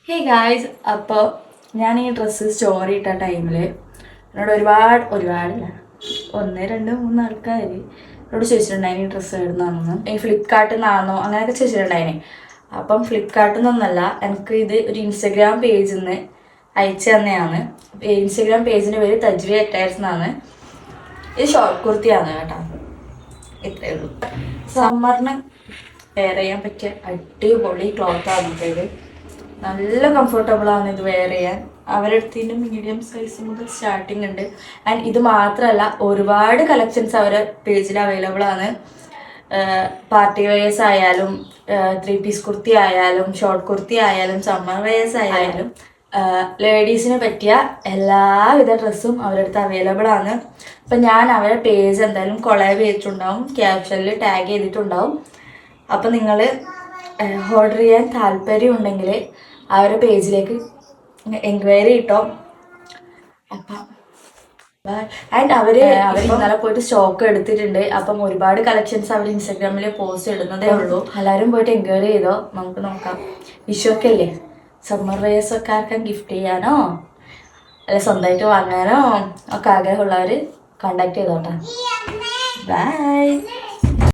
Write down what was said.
Hey guys, അപ്പോൾ ഞാൻ ഈ ഡ്രസ്സ് സ്റ്റോറി ഇട്ട ടൈമിൽ എന്നോട് ഒരുപാടില്ല 1 2 3 ആൾക്കാർ എന്നോട് ചോദിച്ചിട്ടുണ്ടായിന് ഈ ഡ്രസ്സ് എവിടുന്നാണെന്ന്. ഈ ഫ്ലിപ്കാർട്ടിൽ നിന്നാണോ അങ്ങനെയൊക്കെ ചോദിച്ചിട്ടുണ്ടായിന്. അപ്പം ഫ്ലിപ്കാർട്ടിൽ നിന്നൊന്നല്ല, എനിക്ക് ഇത് ഒരു ഇൻസ്റ്റഗ്രാം പേജിൽ നിന്ന് അയച്ചു തന്നെയാണ്. ഇൻസ്റ്റഗ്രാം പേജിൻ്റെ പേര് തജ്വി അറ്റയർസ് എന്നാണ്. ഇത് ഷോർട്ട് കുർത്തിയാണ് കേട്ടോ. ഇത്രയേ ഉള്ളൂ. സമ്മറിന് വെയർ ചെയ്യാൻ പറ്റിയ അടിപൊളി ക്ലോത്താണ് ഇത്. നല്ല കംഫർട്ടബിളാണ് ഇത് വെയർ ചെയ്യാൻ. അവരുടെ അടുത്തിന് മീഡിയം സൈസ് മുതൽ സ്റ്റാർട്ടിങ് ഉണ്ട്. ആൻഡ് ഇത് മാത്രമല്ല, ഒരുപാട് കളക്ഷൻസ് അവരുടെ പേജിൽ അവൈലബിൾ ആണ്. പാർട്ടി വെയേഴ്സ് ആയാലും 3 പീസ് കുർത്തി ആയാലും ഷോർട്ട് കുർത്തി ആയാലും സമ്മർ വെയേഴ്സ് ആയാലും ലേഡീസിന് പറ്റിയ എല്ലാവിധ ഡ്രസ്സും അവരുടെ അടുത്ത് അവൈലബിൾ ആണ്. അപ്പം ഞാൻ അവരുടെ പേജ് എന്തായാലും കൊളാബ് ചെയ്തിട്ടുണ്ടാവും, ക്യാപ്ഷനിൽ ടാഗ് ചെയ്തിട്ടുണ്ടാവും. അപ്പം നിങ്ങൾ ഓർഡർ ചെയ്യാൻ താല്പര്യം ഉണ്ടെങ്കിൽ അവരുടെ പേജിലേക്ക് എൻക്വയറി കിട്ടോ. അപ്പം ആൻഡ് അവർ ഇന്നലെ പോയിട്ട് സ്റ്റോക്ക് എടുത്തിട്ടുണ്ട്. അപ്പം ഒരുപാട് കളക്ഷൻസ് അവർ ഇൻസ്റ്റാഗ്രാമിൽ പോസ്റ്റ് ഇടുന്നതേ ഉള്ളൂ. എല്ലാവരും പോയിട്ട് എൻക്വയറി ചെയ്തോ. നമുക്ക് നോക്കാം. വിഷുവൊക്കെ അല്ലേ, സമ്മർ വെയേഴ്സൊക്കെ ആർക്കാൻ ഗിഫ്റ്റ് ചെയ്യാനോ അല്ല സ്വന്തമായിട്ട് വാങ്ങാനോ ഒക്കെ ആഗ്രഹമുള്ളവർ കോണ്ടാക്ട് ചെയ്തോട്ടെ. ബൈ.